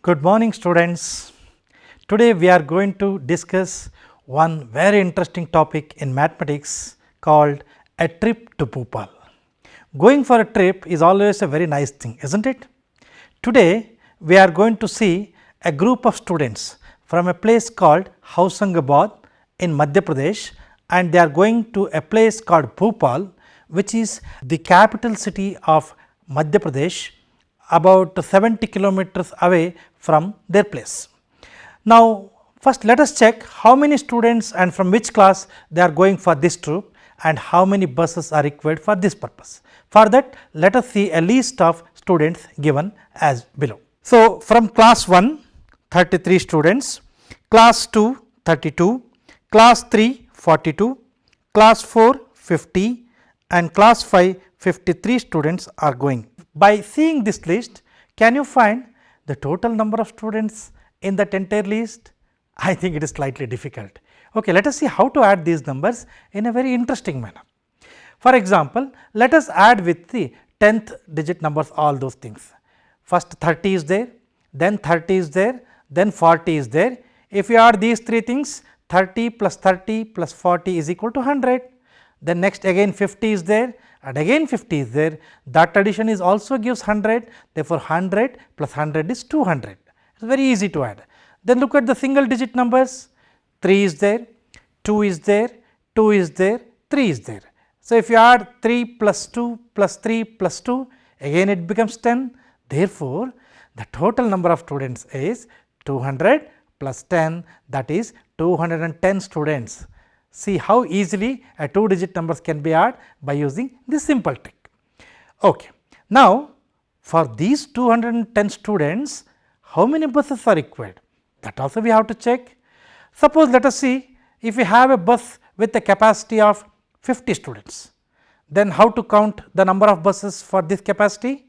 Good morning, students. Today we are going to discuss one very interesting topic in mathematics called a trip to Bhopal. Going for a trip is always a very nice thing, isn't it? Today we are going to see a group of students from a place called Housangabad in Madhya Pradesh, and they are going to a place called Bhopal, which is the capital city of Madhya Pradesh, about 70 kilometers away from their place. Now, first let us check how many students and from which class they are going for this trip and how many buses are required for this purpose. For that, let us see a list of students given as below. So, from class 1, 33 students, class 2, 32, class 3, 42, class 4, 50 and class 5, 53 students are going. By seeing this list, can you find the total number of students in that entire list? I think it is slightly difficult. Okay, let us see how to add these numbers in a very interesting manner. For example, let us add with the 10th digit numbers all those things. First 30 is there, then 30 is there, then 40 is there. If you add these three things, 30 plus 40 is equal to 100. Then next again 50 is there and again 50 is there, that addition is also gives 100, therefore 100 plus 100 is 200. It is very easy to add. Then look at the single digit numbers, 3 is there, 2 is there, 2 is there, 3 is there. So, if you add 3 plus 2 plus 3 plus 2, again it becomes 10. Therefore, the total number of students is 200 plus 10, that is 210 students. See how easily a 2 digit numbers can be added by using this simple trick. Okay. Now, for these 210 students, how many buses are required? That also we have to check. Suppose let us see if we have a bus with a capacity of 50 students, then how to count the number of buses for this capacity?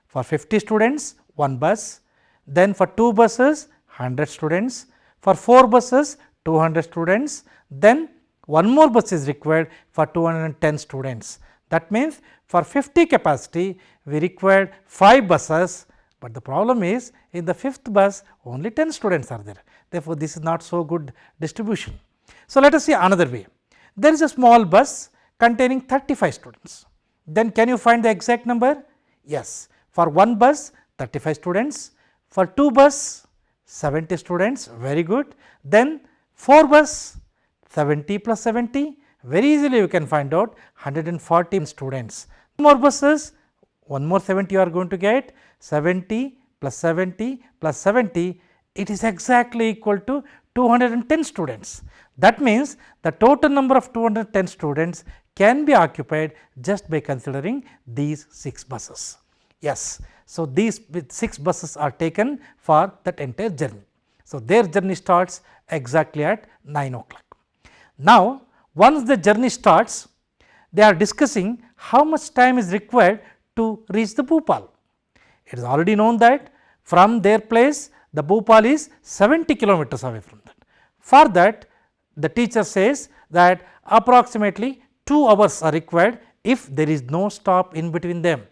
For 50 students, 1 bus, then for 2 buses, 100 students, for 4 buses, 200 students, then 1 more bus is required for 210 students. That means, for 50 capacity we required 5 buses, but the problem is in the 5th bus only 10 students are there. Therefore, this is not so good distribution. So, let us see another way. There is a small bus containing 35 students. Then can you find the exact number? Yes, for 1 bus 35 students, for 2 bus 70 students, very good. Then 4 bus 70 plus 70, very easily you can find out 140 students. More buses, 1 more 70 you are going to get, 70 plus 70 plus 70, it is exactly equal to 210 students. That means, the total number of 210 students can be occupied just by considering these 6 buses. Yes, so these 6 buses are taken for that entire journey. So, their journey starts exactly at 9 o'clock. Now, once the journey starts, they are discussing how much time is required to reach the Bhopal. It is already known that from their place the Bhopal is 70 kilometers away from that. For that, the teacher says that approximately 2 hours are required if there is no stop in between them.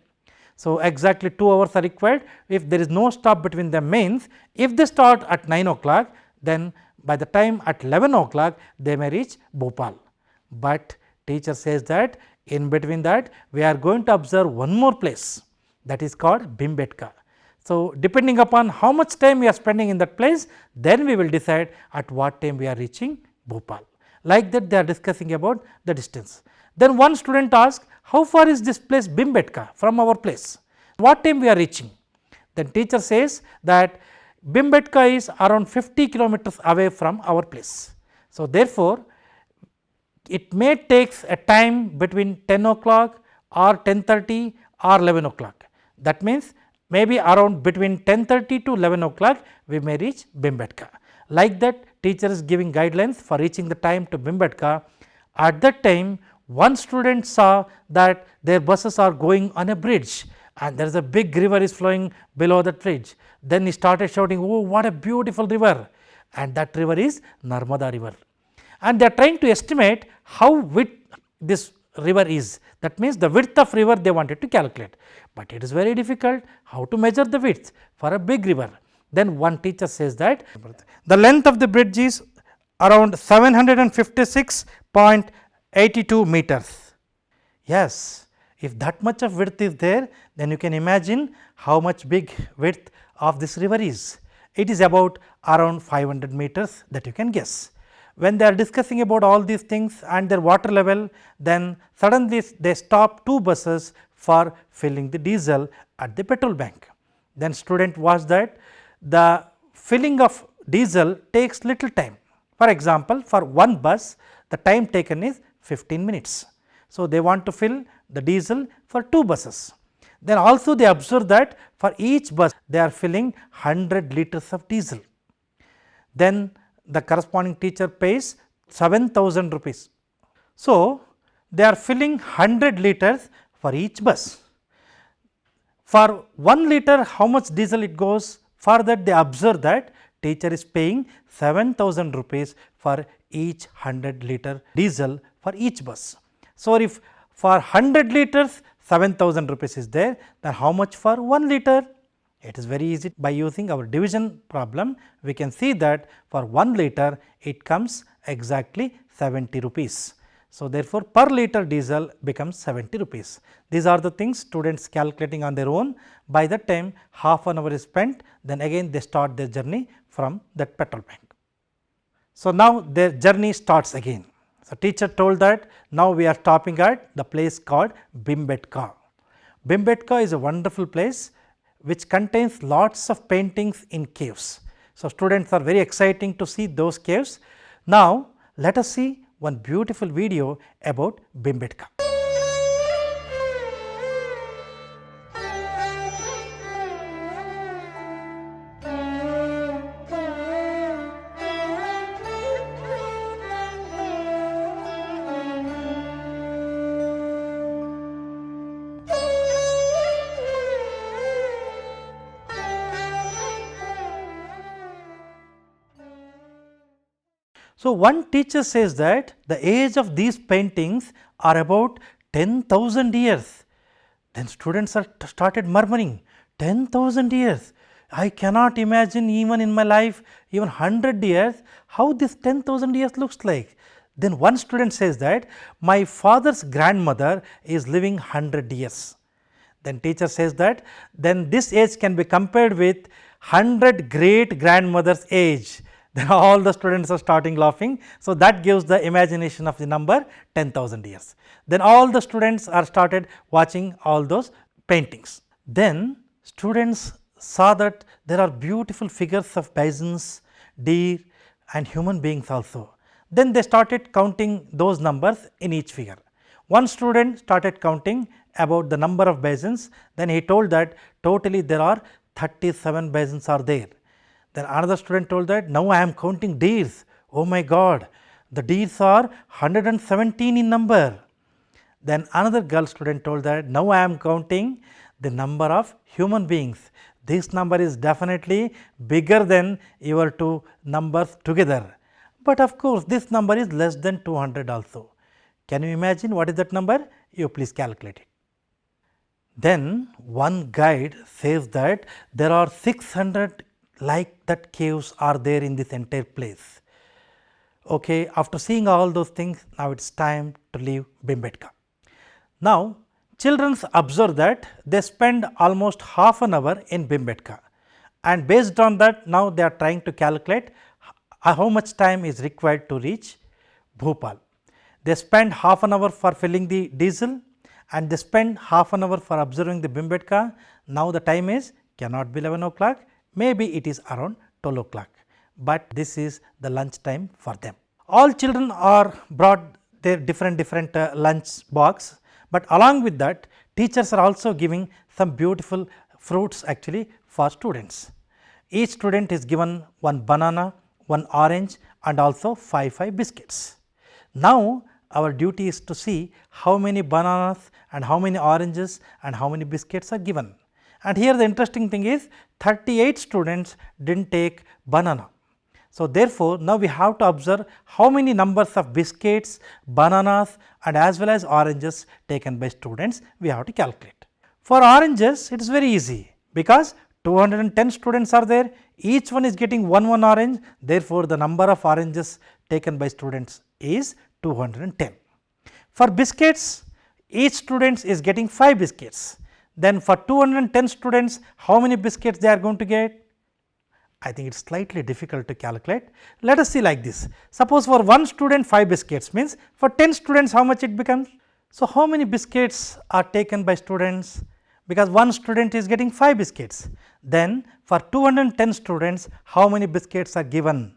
So, exactly 2 hours are required if there is no stop between them, means if they start at 9 o'clock, then by the time at 11 o'clock they may reach Bhopal. But teacher says that in between that we are going to observe one more place, that is called Bhimbetka. So, depending upon how much time we are spending in that place, then we will decide at what time we are reaching Bhopal. Like that they are discussing about the distance. Then one student asks, how far is this place Bhimbetka from our place? What time we are reaching? Then teacher says that Bhimbetka is around 50 kilometers away from our place. So, therefore, it may take a time between 10 o'clock or 10:30 or 11 o'clock. That means, maybe around between 10:30 to 11 o'clock we may reach Bhimbetka. Like that, teacher is giving guidelines for reaching the time to Bhimbetka. At that time, one student saw that their buses are going on a bridge and there is a big river is flowing below the bridge. Then he started shouting, oh, what a beautiful river, and that river is Narmada river. And they are trying to estimate how width this river is. That means, the width of river they wanted to calculate, but it is very difficult how to measure the width for a big river. Then one teacher says that the length of the bridge is around 756.82 meters. Yes, if that much of width is there, then you can imagine how much big width of this river is. It is about around 500 meters, that you can guess. When they are discussing about all these things and their water level, then suddenly they stop 2 buses for filling the diesel at the petrol bank. Then student was that the filling of diesel takes little time. For example, for one bus the time taken is 15 minutes. So, they want to fill the diesel for 2 buses. Then also they observe that for each bus they are filling 100 liters of diesel. Then the corresponding teacher pays 7,000 rupees. So, they are filling 100 liters for each bus. For 1 liter how much diesel it goes? For that they observe that teacher is paying 7,000 rupees for each 100 liter diesel for each bus. So, if for 100 liters 7,000 rupees is there, then how much for 1 liter? It is very easy. By using our division problem, we can see that for 1 liter it comes exactly 70 rupees. So, therefore, per liter diesel becomes 70 rupees. These are the things students calculating on their own. By that time half an hour is spent, then again they start their journey from that petrol bank. So, now their journey starts again. So, teacher told that now we are stopping at the place called Bhimbetka. Bhimbetka is a wonderful place which contains lots of paintings in caves. So, students are very exciting to see those caves. Now, let us see one beautiful video about Bhimbetka. So, one teacher says that the age of these paintings are about 10,000 years. Then students are started murmuring, 10,000 years. I cannot imagine even in my life even 100 years how this 10,000 years looks like. Then one student says that my father's grandmother is living 100 years. Then teacher says that then this age can be compared with 100 great grandmother's age. Then all the students are starting laughing. So, that gives the imagination of the number 10,000 years. Then all the students are started watching all those paintings. Then students saw that there are beautiful figures of bisons, deer and human beings also. Then they started counting those numbers in each figure. One student started counting about the number of bisons, then he told that totally there are 37 bisons are there. Then another student told that now I am counting deers. Oh my God, the deers are 117 in number. Then another girl student told that now I am counting the number of human beings. This number is definitely bigger than your 2 numbers together. But of course, this number is less than 200 also. Can you imagine what is that number? You please calculate it. Then one guide says that there are 600 like that caves are there in this entire place. Okay, after seeing all those things, now it is time to leave Bhimbetka. Now, children observe that they spend almost half an hour in Bhimbetka, and based on that now they are trying to calculate how much time is required to reach Bhopal. They spend half an hour for filling the diesel and they spend half an hour for observing the Bhimbetka. Now, the time is cannot be 11 o'clock. Maybe it is around 12 o'clock, but this is the lunch time for them. All children are brought their different lunch box, but along with that teachers are also giving some beautiful fruits actually for students. Each student is given one banana, one orange and also 5 biscuits. Now, our duty is to see how many bananas and how many oranges and how many biscuits are given. And here the interesting thing is 38 students did not take banana. So, therefore, now we have to observe how many numbers of biscuits, bananas and as well as oranges taken by students we have to calculate. For oranges it is very easy because 210 students are there, each one is getting one orange, therefore, the number of oranges taken by students is 210. For biscuits, each student is getting 5 biscuits, then for 210 students, how many biscuits they are going to get? I think it is slightly difficult to calculate. Let us see like this. Suppose for one student 5 biscuits means for 10 students how much it becomes? So, how many biscuits are taken by students? Because one student is getting 5 biscuits. Then for 210 students how many biscuits are given?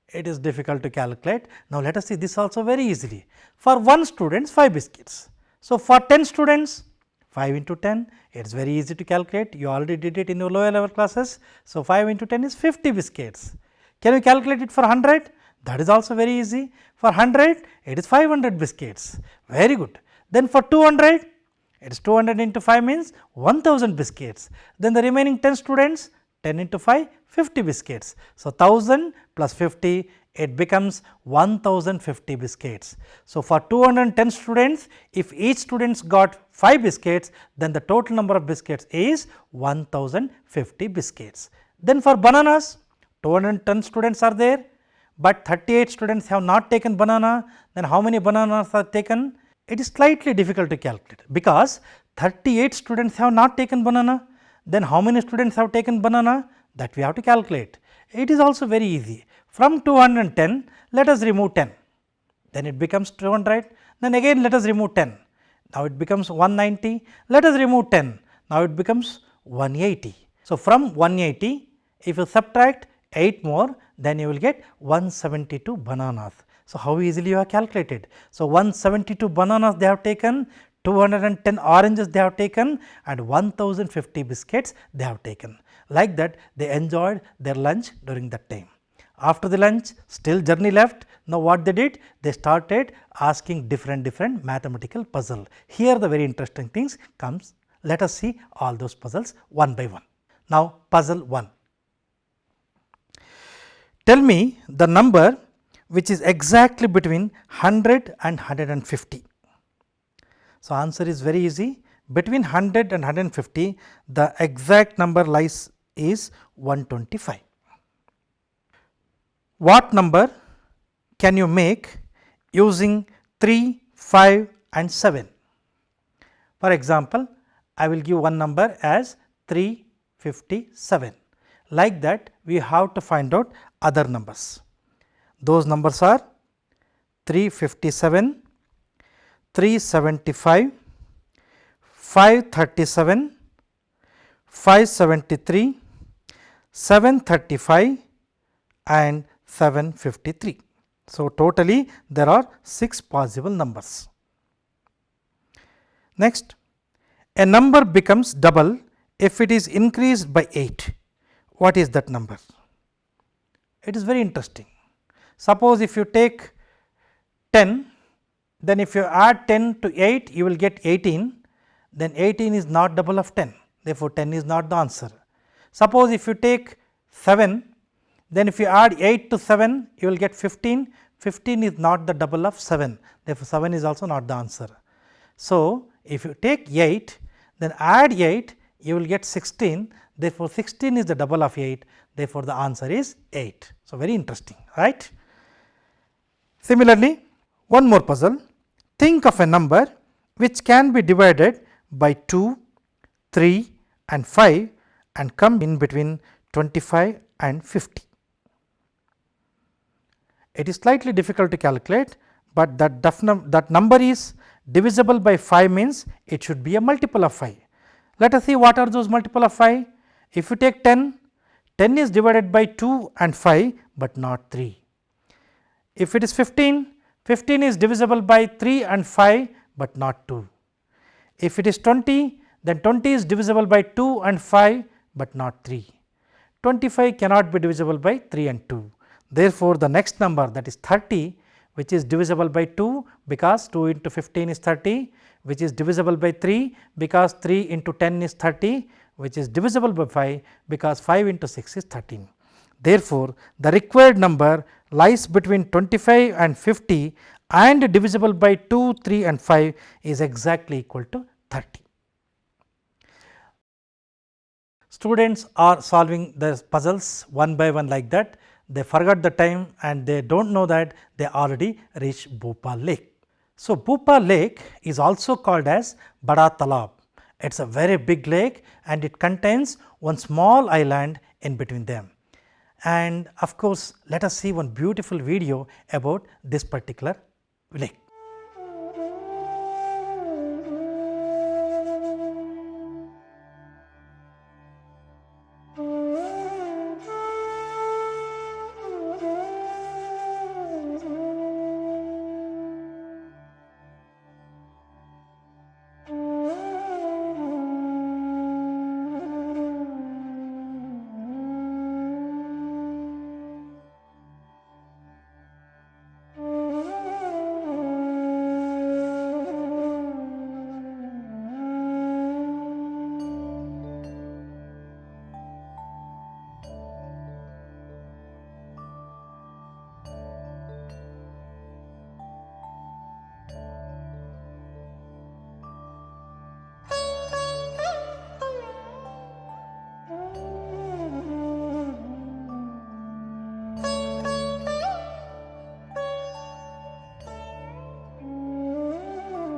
It is difficult to calculate. Now, let us see this also very easily. For one student 5 biscuits. So, for 10 students 5 into 10, it is very easy to calculate, you already did it in your lower level classes. So, 5 into 10 is 50 biscuits. Can you calculate it for 100? That is also very easy. For 100, it is 500 biscuits, very good. Then for 200, it is 200 into 5 means 1000 biscuits. Then the remaining 10 students, 10 into 5, 50 biscuits. So, 1000 plus 50, it becomes 1050 biscuits. So, for 210 students, if each student got 5 biscuits, then the total number of biscuits is 1050 biscuits. Then for bananas, 210 students are there, but 38 students have not taken banana, then how many bananas are taken? It is slightly difficult to calculate, because 38 students have not taken banana, then how many students have taken banana? That we have to calculate. It is also very easy. From 210, let us remove 10, then it becomes 200, then again let us remove 10, now it becomes 190, let us remove 10, now it becomes 180. So, from 180, if you subtract 8 more, then you will get 172 bananas. So, how easily you have calculated? So, 172 bananas they have taken, 210 oranges they have taken, and 1050 biscuits they have taken. Like that, they enjoyed their lunch during that time. After the lunch, still journey left. Now, what they did? They started asking different mathematical puzzle. Here the very interesting things comes. Let us see all those puzzles one by one. Now, puzzle 1. Tell me the number which is exactly between 100 and 150. So, answer is very easy. Between 100 and 150, the exact number lies is 125. What number can you make using 3, 5 and 7? For example, I will give one number as 357. Like that, we have to find out other numbers. Those numbers are 357, 375, 537, 573, 735 and 753. So, totally there are 6 possible numbers. Next, a number becomes double if it is increased by 8. What is that number? It is very interesting. Suppose if you take 10, then if you add 10 to 8, you will get 18, then 18 is not double of 10, therefore, 10 is not the answer. Suppose if you take 7, then if you add 8 to 7, you will get 15, 15 is not the double of 7, therefore, 7 is also not the answer. So, if you take 8, then add 8, you will get 16, therefore, 16 is the double of 8, therefore, the answer is 8. So, very interesting, right. Similarly, one more puzzle. Think of a number which can be divided by 2, 3 and 5 and come in between 25 and 50. It is slightly difficult to calculate, but that number is divisible by 5 means it should be a multiple of 5. Let us see what are those multiple of 5. If you take 10, 10 is divided by 2 and 5, but not 3. If it is 15, 15 is divisible by 3 and 5, but not 2. If it is 20, then 20 is divisible by 2 and 5, but not 3. 25 cannot be divisible by 3 and 2. Therefore, the next number, that is 30, which is divisible by 2 because 2 into 15 is 30, which is divisible by 3 because 3 into 10 is 30, which is divisible by 5 because 5 into 6 is 13. Therefore, the required number lies between 25 and 50 and divisible by 2, 3 and 5 is exactly equal to 30. Students are solving the puzzles one by one like that. They forgot the time and they do not know that they already reached Bhopal Lake. So, Bhopal Lake is also called as Bada Talab. It is a very big lake and it contains one small island in between them. And of course, let us see one beautiful video about this particular lake.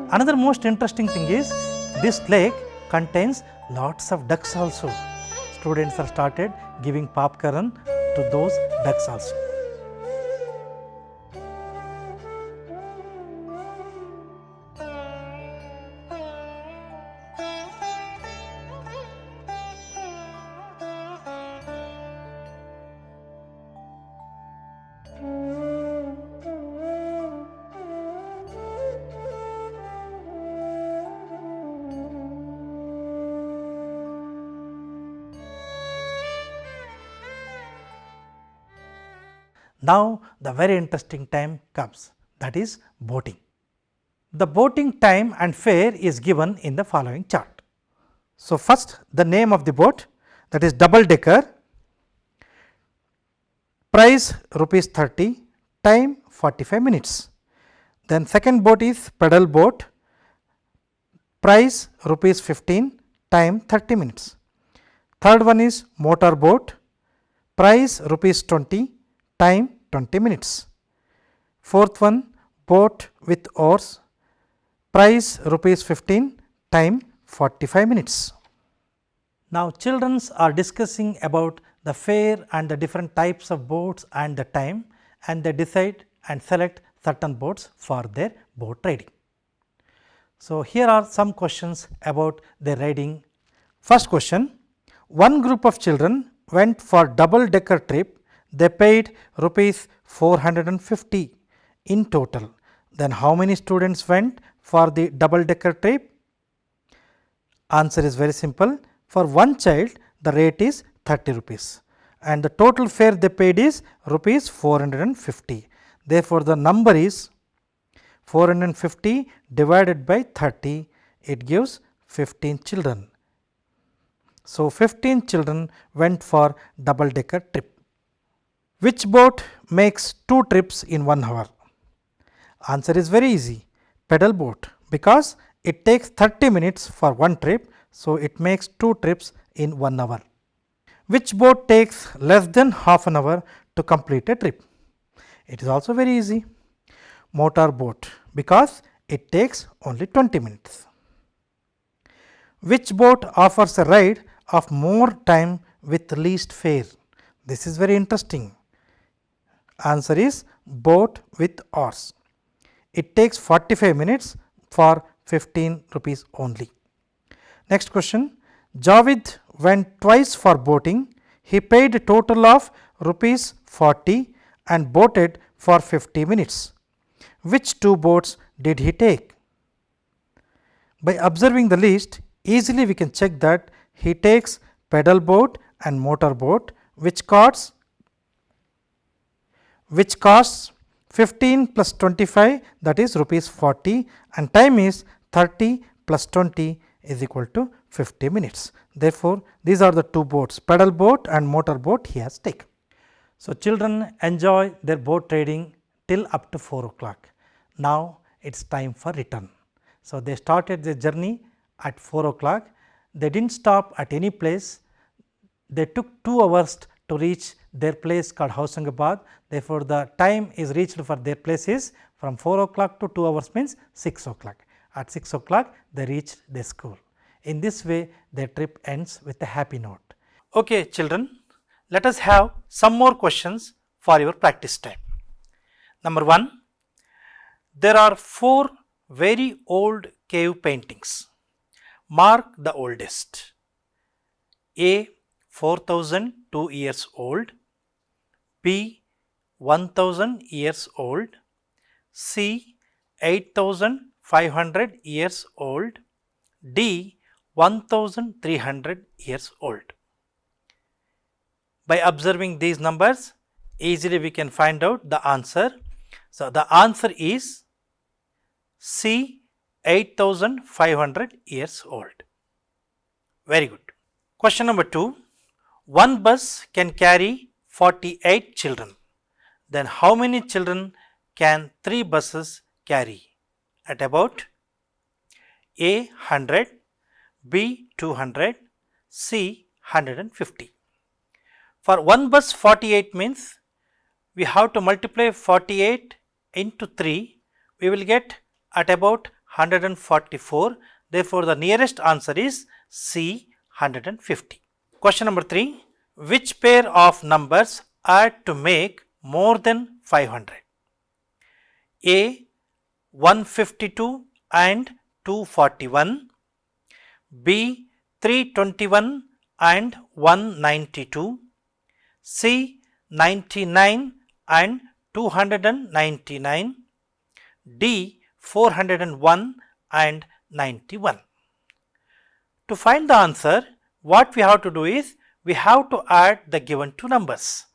Another most interesting thing is this lake contains lots of ducks also. Students are started giving popcorn to those ducks also. Now, the very interesting time comes, that is boating. The boating time and fare is given in the following chart. So, first the name of the boat, that is double decker, price rupees 30, time 45 minutes. Then second boat is pedal boat, price rupees 15, time 30 minutes. Third one is motor boat, price rupees 20, time 20 minutes. Fourth one, boat with oars, price rupees 15, time 45 minutes. Now, children are discussing about the fare and the different types of boats and the time, and they decide and select certain boats for their boat riding. So, here are some questions about their riding. First question, one group of children went for double decker trip. They paid rupees 450 in total. Then how many students went for the double decker trip? Answer is very simple. For one child, the rate is 30 rupees and the total fare they paid is rupees 450. Therefore, the number is 450 divided by 30, it gives 15 children. So, 15 children went for double decker trip. Which boat makes 2 trips in 1 hour? Answer is very easy, pedal boat, because it takes 30 minutes for one trip. So, it makes 2 trips in 1 hour. Which boat takes less than half an hour to complete a trip? It is also very easy, motor boat, because it takes only 20 minutes. Which boat offers a ride of more time with least fare? This is very interesting. Answer is boat with oars. It takes 45 minutes for 15 rupees only. Next question, Javed went twice for boating. He paid a total of rupees 40 and boated for 50 minutes. Which 2 boats did he take? By observing the list, easily we can check that he takes pedal boat and motor boat, which costs 15 plus 25, that is rupees 40, and time is 30 plus 20 is equal to 50 minutes. Therefore, these are the 2 boats, pedal boat and motor boat he has taken. So, children enjoy their boat riding till up to 4 o'clock. Now, it is time for return. So, they started their journey at 4 o'clock. They did not stop at any place. they took 2 hours to reach their place called Housangabad. Therefore, the time is reached for their place is from 4 o'clock to 2 hours means 6 o'clock. At 6 o'clock they reached their school. In this way their trip ends with a happy note. Okay children, let us have some more questions for your practice time. Number 1, there are 4 very old cave paintings. Mark the oldest. A 4002 years old, B 1000 years old, C 8500 years old, D 1300 years old. By observing these numbers, easily we can find out the answer. So, the answer is C 8500 years old. Very good. Question number 2. One bus can carry 48 children. Then how many children can 3 buses carry? At about A 100, B 200, C 150. For one bus 48 means we have to multiply 48 into 3, we will get at about 144. Therefore, the nearest answer is C 150. Question number 3. Which pair of numbers add to make more than 500? A 152 and 241, B 321 and 192, C 99 and 299, D 401 and 91. To find the answer, what we have to do is we have to add the given two numbers.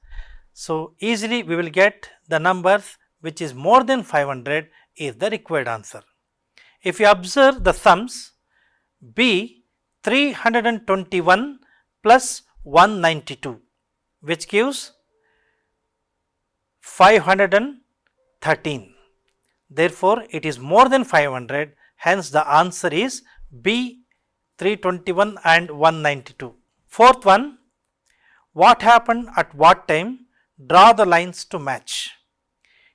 So, easily we will get the numbers which is more than 500 is the required answer. If you observe the sums, B 321 plus 192 which gives 513. Therefore, it is more than 500, hence the answer is B 321 and 192. Fourth one, what happened at what time? Draw the lines to match.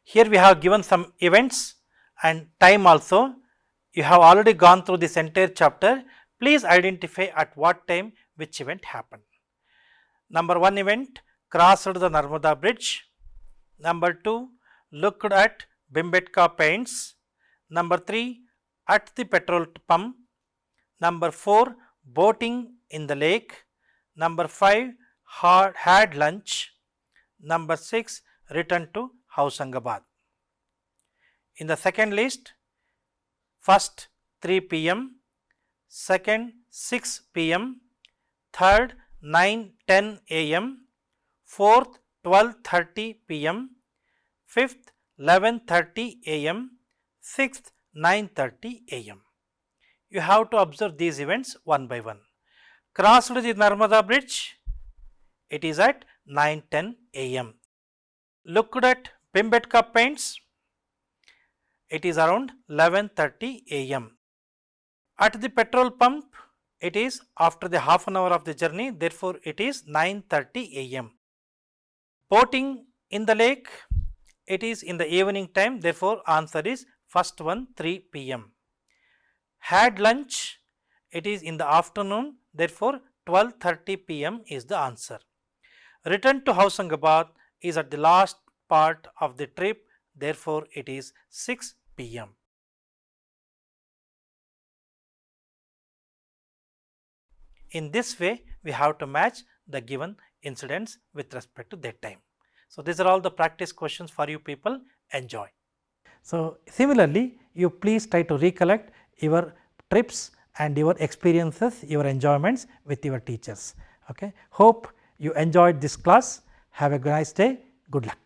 Here we have given some events and time also. You have already gone through this entire chapter. Please identify at what time which event happened. Number 1 event, crossed the Narmada bridge. Number 2, looked at Bhimbetka paints. Number 3, at the petrol pump. Number 4, boating in the lake. Number 5, had lunch. Number 6, returned to Housangabad. In the second list, first 3 p.m., second 6 p.m., third 9:10 a.m., fourth 12:30 p.m., fifth 11:30 a.m., sixth 9:30 a.m. You have to observe these events one by one. Crossed the Narmada bridge, it is at 9:10 a.m. Looked at Bhimbetka paints, it is around 11:30 a.m. At the petrol pump, it is after the half an hour of the journey, therefore it is 9:30 a.m. Boating in the lake, it is in the evening time, therefore answer is first one 3 p.m. Had lunch, it is in the afternoon, therefore 12:30 p.m. is the answer. Return to Housangabad is at the last part of the trip, therefore it is 6 p.m. In this way, we have to match the given incidents with respect to their time. So, these are all the practice questions for you people. Enjoy. So, similarly, you please try to recollect your trips and your experiences, your enjoyments with your teachers. Okay. Hope you enjoyed this class. Have a nice day. Good luck.